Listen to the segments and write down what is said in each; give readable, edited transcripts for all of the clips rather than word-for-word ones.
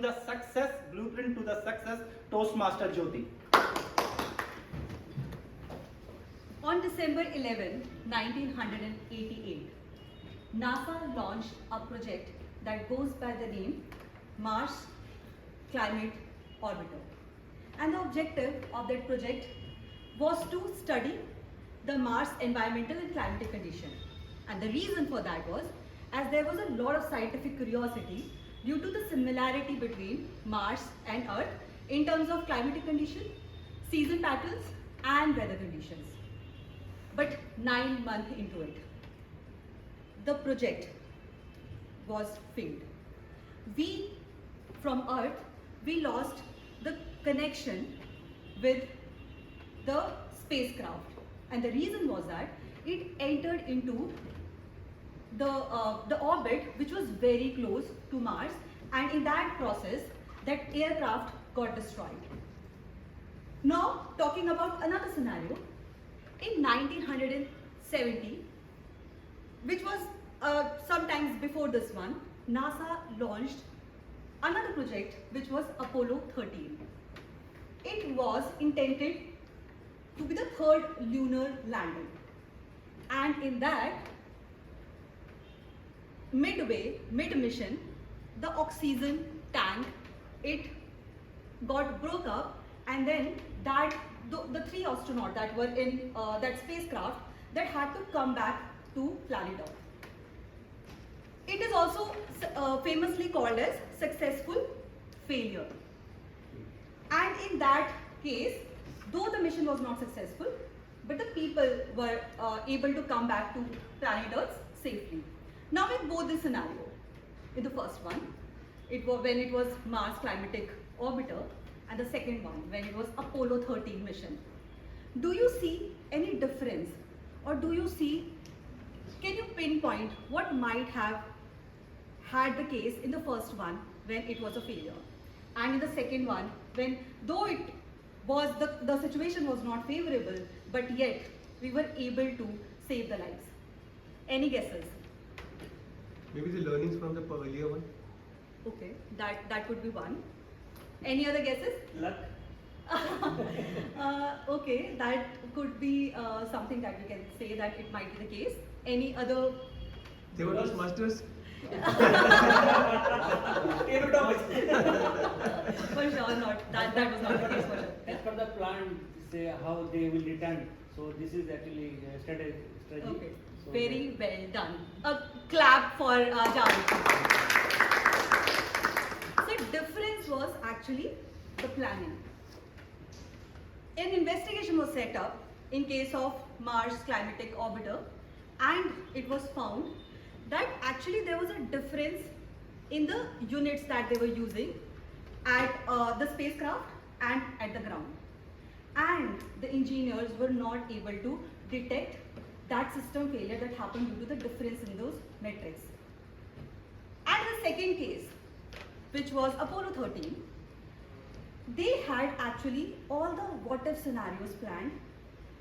to the success, blueprint to the success, Toastmaster Jyoti. On December 11, 1988, NASA launched a project that goes by the name Mars Climate Orbiter. And the objective of that project was to study the Mars environmental and climatic condition. And the reason for that was, as there was a lot of scientific curiosity due to the similarity between Mars and Earth in terms of climatic condition, season patterns and weather conditions. But 9 months into it, the project was failed. We, from Earth, we lost the connection with the spacecraft. And the reason was that it entered into the orbit which was very close to Mars, and in that process, that aircraft got destroyed. Now, talking about another scenario, in 1970, which was sometimes before this one, NASA launched another project which was Apollo 13. It was intended to be the third lunar landing, and in that mid-mission, the oxygen tank, it got broke up, and then that the 3 astronauts that were in that spacecraft that had to come back to planet Earth. It is also famously called as successful failure. And in that case, though the mission was not successful, but the people were able to come back to planet Earth safely. Now in both the scenario, in the first one, when it was Mars Climatic Orbiter, and the second one, when it was Apollo 13 mission, do you see any difference, or can you pinpoint what might have had the case in the first one when it was a failure, and in the second one when, though it was the situation was not favorable, but yet we were able to save the lives? Any guesses? Maybe the learnings from the earlier one. Okay, that could be one. Any other guesses? Luck. Okay, that could be something that we can say that it might be the case. Any other? They were Toastmasters. For sure not. That was not the case for sure. As per the plan, say how they will return. So this is actually strategy. Okay, So very well done. A clap for Javed. So difference was actually the planning. An investigation was set up in case of Mars Climatic Orbiter, and it was found that actually there was a difference in the units that they were using at the spacecraft and at the ground. And the engineers were not able to detect that system failure that happened due to the difference in those metrics. And the second case, which was Apollo 13, they had actually all the what if scenarios planned,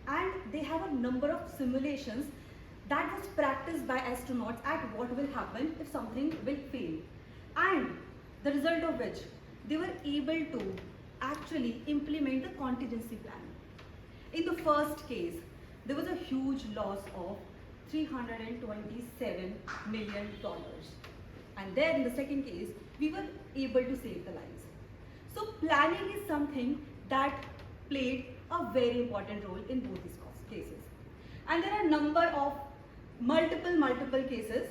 and they have a number of simulations that was practiced by astronauts at what will happen if something will fail, and the result of which they were able to actually implement the contingency plan. In the first case, there was a huge loss of $327 million. And then in the second case, we were able to save the lives. So planning is something that played a very important role in both these cases. And there are a number of multiple cases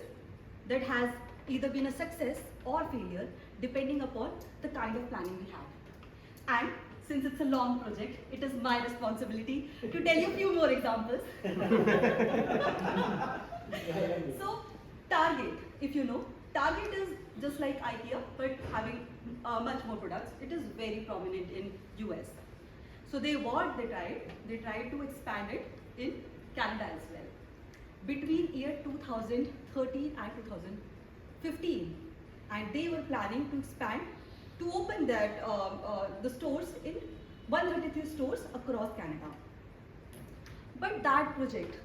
that has either been a success or failure depending upon the kind of planning we have. And since it's a long project, it is my responsibility to tell you a few more examples. So Target, if you know, Target is just like IKEA but having much more products. It is very prominent in US. So they tried to expand it in Canada as well. Between year 2013 and 2015, and they were planning to expand to open that the stores in 133 stores across Canada. But that project,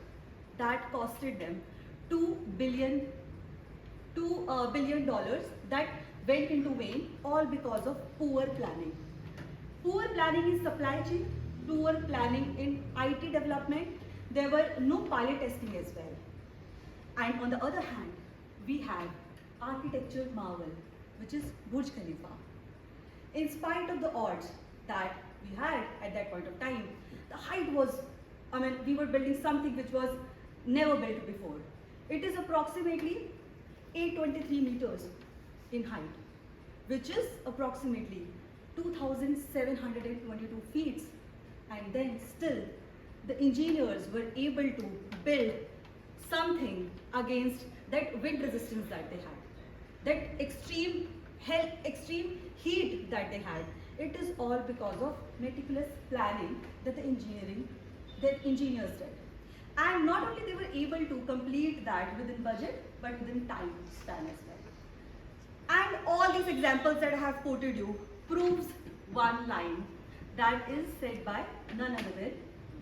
that costed them $2 billion, that went into vain, all because of poor planning. Poor planning in supply chain, poor planning in IT development. There were no pilot testing as well. And on the other hand, we had architecture marvel, which is Burj Khalifa. In spite of the odds that we had at that point of time, the height was, we were building something which was never built before. It is approximately 823 meters in height, which is approximately 2,722 feet. And then still, the engineers were able to build something against that wind resistance that they had, that extreme heat that they had. It is all because of meticulous planning that the engineers did. And not only they were able to complete that within budget, but within time span as well. And all these examples that I have quoted you proves one line that is said by none other than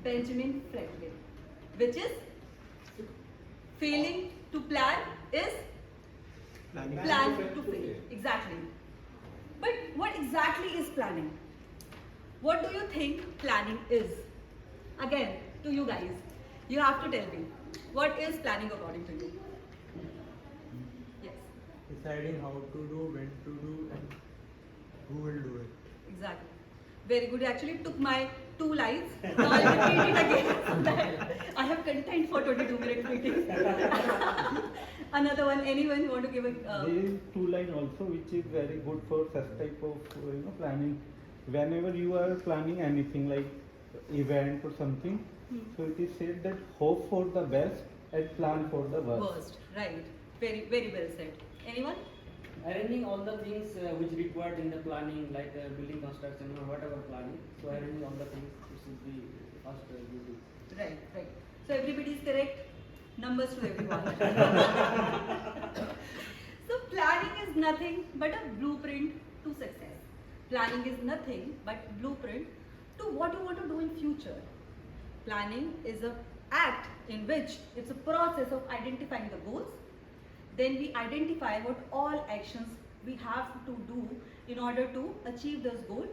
Benjamin Franklin, which is failing to plan is plan to fail. Exactly. But what exactly is planning? What do you think planning is? Again, to you guys, you have to tell me, what is planning according to you? Yes. Deciding how to do, when to do, and who will do it. Exactly. Very good. You actually took my 2 lines. Now I'll repeat it again so that I have content for 22-minute meeting. Another one. Anyone want to give a? There is 2 line also, which is very good for such type of planning. Whenever you are planning anything like event or something, so it is said that hope for the best and plan for the worst. Right. Very very well said. Anyone? Arranging all the things which required in the planning, like building construction or whatever planning. So arranging all the things, it should be first duty. Right. Right. So everybody is correct. Numbers to everyone. So planning is nothing but a blueprint to success. Planning is nothing but blueprint to what you want to do in future. Planning is an act in which it's a process of identifying the goals. Then we identify what all actions we have to do in order to achieve those goals,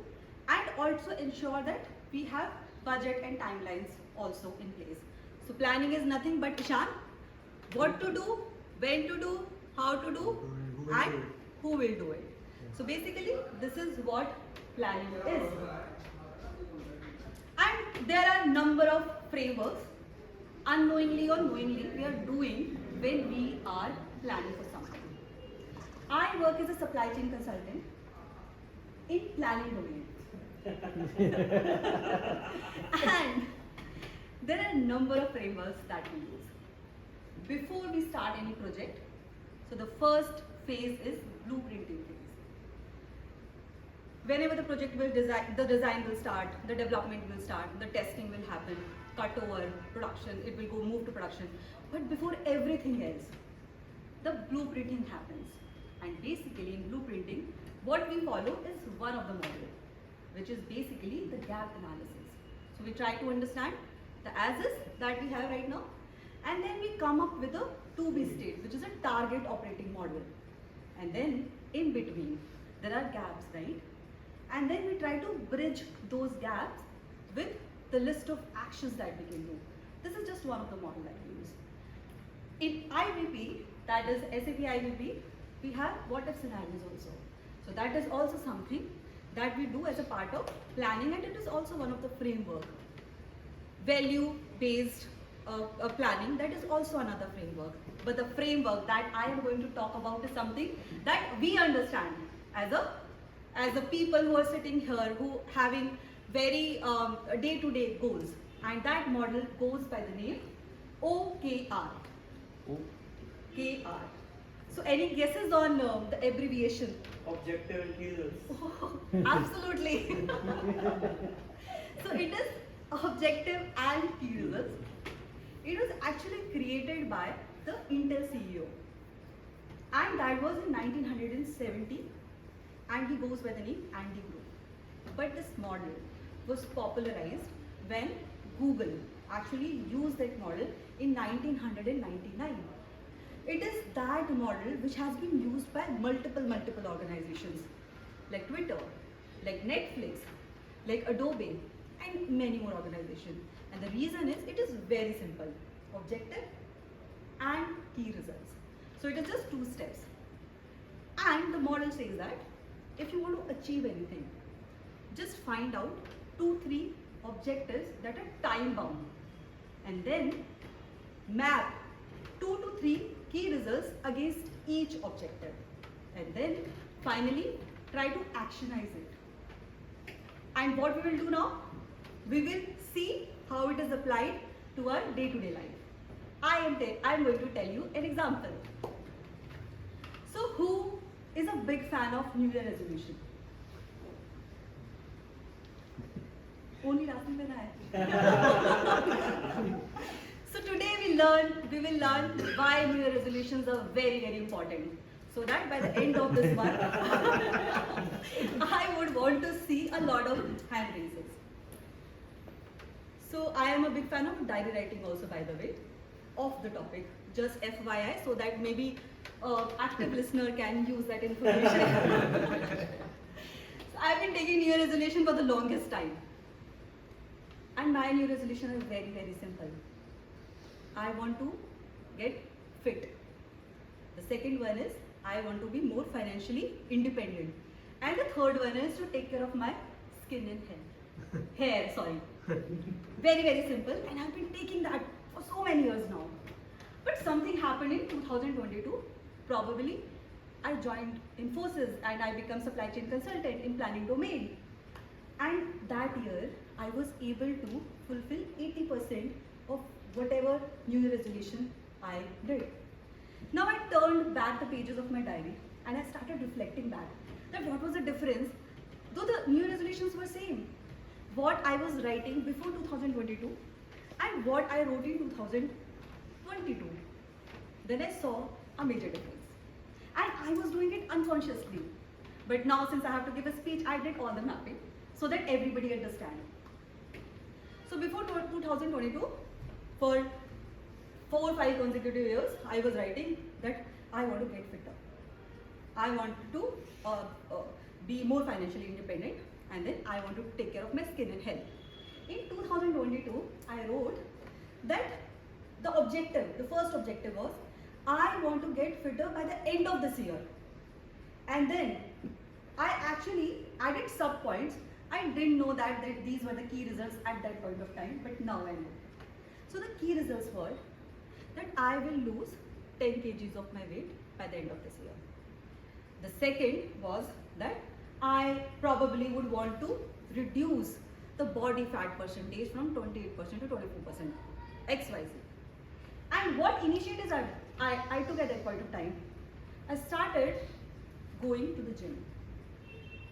and also ensure that we have budget and timelines also in place. So planning is nothing but, Ishan, what to do, when to do, how to do, and who will do it. So basically, this is what planning is. And there are number of frameworks, unknowingly or knowingly, we are doing when we are planning for something. I work as a supply chain consultant in planning domain. And there are a number of frameworks that we use. Before we start any project, so the first phase is blueprinting phase. Whenever the project will design, the design will start, the development will start, the testing will happen, cut over, production, it will move to production. But before everything else, the blueprinting happens. And basically in blueprinting, what we follow is one of the model, which is basically the gap analysis. So we try to understand the as-is that we have right now, and then we come up with a to-be state, which is a target operating model. And then in between, there are gaps, right? And then we try to bridge those gaps with the list of actions that we can do. This is just one of the models that we use. In IVP, that is SAP IVP, we have what-if scenarios also. So that is also something that we do as a part of planning, and it is also one of the framework. Value-based planning, that is also another framework. But the framework that I am going to talk about is something that we understand as a people who are sitting here, who having very day-to-day goals, and that model goes by the name OKR. OKR. So any guesses on the abbreviation? Objective and key results. Absolutely. So it is objective and key results. It was actually created by the Intel CEO, and that was in 1970, and he goes by the name Andy Grove. But this model was popularized when Google actually used that model in 1999. It is that model which has been used by multiple organizations like Twitter, like Netflix, like Adobe, and many more organizations. And the reason is it is very simple: objective and key results. So it is just 2 steps. And the model says that if you want to achieve anything, just find out 2-3 objectives that are time bound, and then map 2 to 3 key results against each objective, and then finally try to actionize it. And what we will do now, we will see how it is applied to our day-to-day life. I am going to tell you an example. So who is a big fan of New Year resolution? Only Rasim and I. So today we will learn why New Year resolutions are very important. So that by the end of this month, I would want to see a lot of hand raises. So I am a big fan of diary writing also, by the way, off the topic, just FYI, so that maybe active listener can use that information. So I've been taking New Year resolution for the longest time. And my New Year resolution is very simple. I want to get fit. The second one is I want to be more financially independent. And the third one is to take care of my skin and hair. Very simple, and I've been taking that for so many years now. But something happened in 2022. Probably I joined Infosys and I became supply chain consultant in planning domain. And that year I was able to fulfill 80% of whatever New Year resolution I did. Now I turned back the pages of my diary and I started reflecting back that what was the difference, though the New Year resolutions were same. What I was writing before 2022 and what I wrote in 2022. Then I saw a major difference. And I was doing it unconsciously. But now since I have to give a speech, I did all the mapping so that everybody understands. So before 2022, for 4 or 5 consecutive years, I was writing that I want to get fitter. I want to be more financially independent, and then I want to take care of my skin and health. In 2022, I wrote that the first objective was, I want to get fitter by the end of this year. And then I actually added sub points. I didn't know that these were the key results at that point of time, but now I know. So the key results were that I will lose 10 kgs of my weight by the end of this year. The second was that I probably would want to reduce the body fat percentage from 28% to 24%, XYZ. And what initiatives I took at that point of time? I started going to the gym.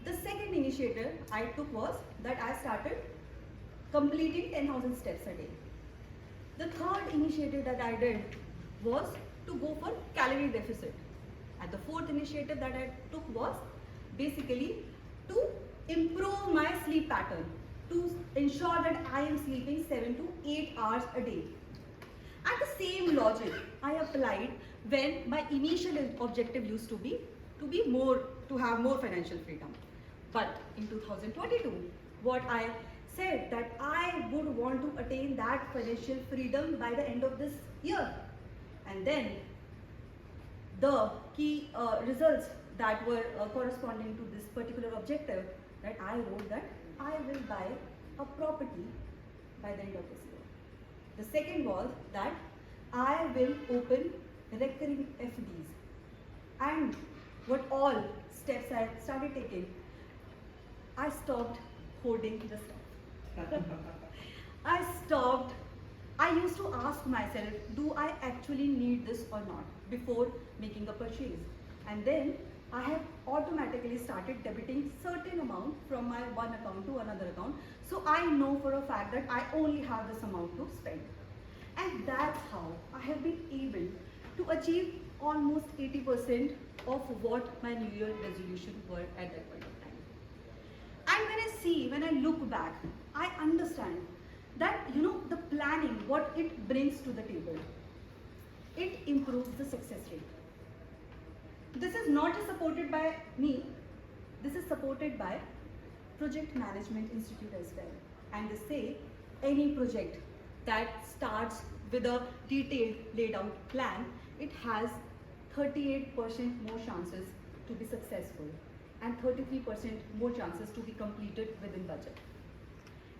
The second initiative I took was that I started completing 10,000 steps a day. The third initiative that I did was to go for calorie deficit. And the fourth initiative that I took was basically to improve my sleep pattern, to ensure that I am sleeping 7 to 8 hours a day. And the same logic I applied when my initial objective used to be to have more financial freedom. But in 2022, what I said that I would want to attain that financial freedom by the end of this year. And then the key results that were corresponding to this particular objective, that I wrote that I will buy a property by the end of this year. The second was that I will open recurring FDs. And what all steps I started taking, I stopped hoarding the stuff. I used to ask myself, do I actually need this or not before making a purchase? And then I have automatically started debiting certain amount from my one account to another account. So I know for a fact that I only have this amount to spend. And that's how I have been able to achieve almost 80% of what my New Year resolutions were at that point of time. And when I look back, I understand that, the planning, what it brings to the table. it improves the success rate. This is not just supported by me, this is supported by Project Management Institute as well. And they say any project that starts with a detailed laid out plan, it has 38% more chances to be successful and 33% more chances to be completed within budget.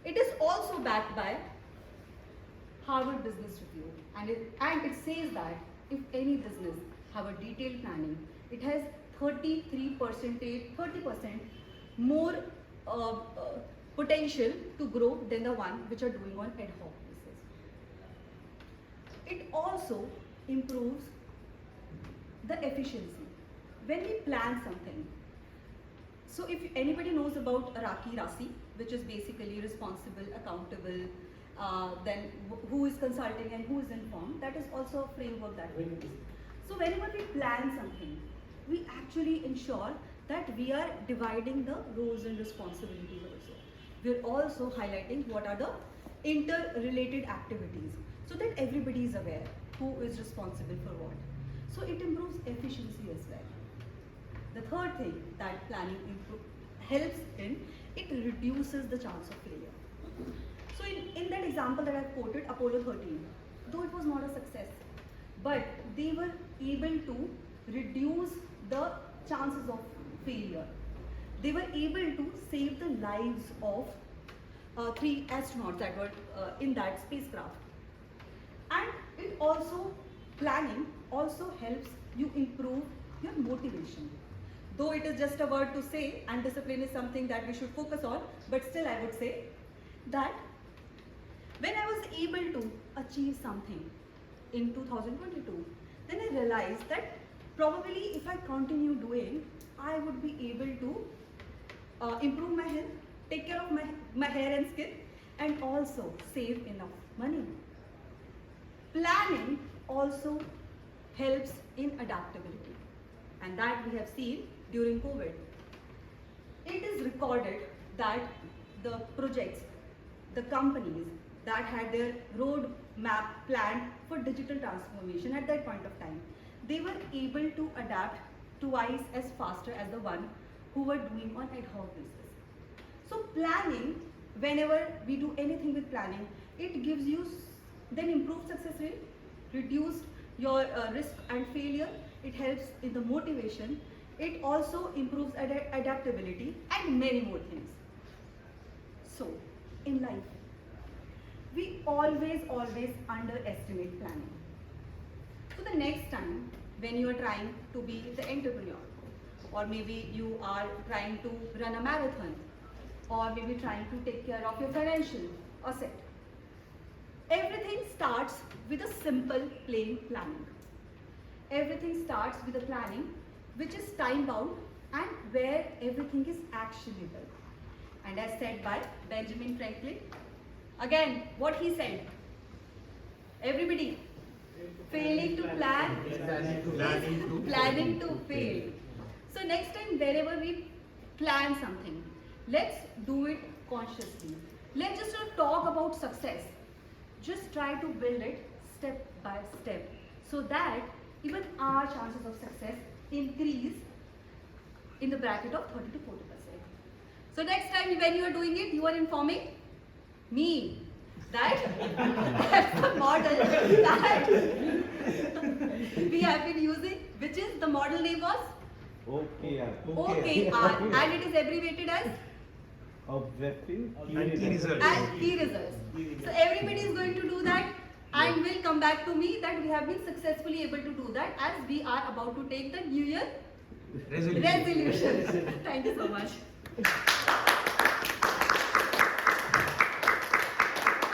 It is also backed by Harvard Business Review, and it says that if any business have a detailed planning, it has 30% more potential to grow than the one which are doing on ad hoc basis. It also improves the efficiency. When we plan something, so if anybody knows about Rasi, which is basically responsible, accountable, then who is consulting and who is informed, that is also a framework that we use. So whenever we plan something, we actually ensure that we are dividing the roles and responsibilities also. We are also highlighting what are the interrelated activities so that everybody is aware who is responsible for what. So it improves efficiency as well. The third thing that planning helps in, it reduces the chance of failure. So in that example that I quoted, Apollo 13, though it was not a success, but they were able to reduce the chances of failure. They were able to save the lives of 3 astronauts that were in that spacecraft. And it also, planning also helps you improve your motivation. Though it is just a word to say, and discipline is something that we should focus on, but still I would say that when I was able to achieve something in 2022, then I realized that probably if I continue doing, I would be able to improve my health, take care of my hair and skin, and also save enough money. Planning also helps in adaptability, and that we have seen during COVID. It is recorded that the projects, the companies that had their roadmap planned for digital transformation at that point of time, they were able to adapt twice as faster as the one who were doing on ad hoc basis. So planning, whenever we do anything with planning, it gives you then improved success rate, reduce your risk and failure, it helps in the motivation, it also improves adaptability and many more things. So in life, we always underestimate planning. So the next time when you are trying to be the entrepreneur, or maybe you are trying to run a marathon, or maybe trying to take care of your financial asset, everything starts with a simple plain planning. Everything starts with a planning which is time bound and where everything is actionable. And as said by Benjamin Franklin, again what he said, everybody, failing to plan is planning to fail. So next time wherever we plan something, let's do it consciously. Let's just not talk about success. Just try to build it step by step so that even our chances of success increase in the bracket of 30 to 40%. So next time when you are doing it, you are informing me that that's the model that we have been using, which is the model name was OKR. OKR, and it is abbreviated as Objective Key results. and key results. So everybody is going to do that and will come back to me that we have been successfully able to do that as we are about to take the New Year resolution. Thank you so much.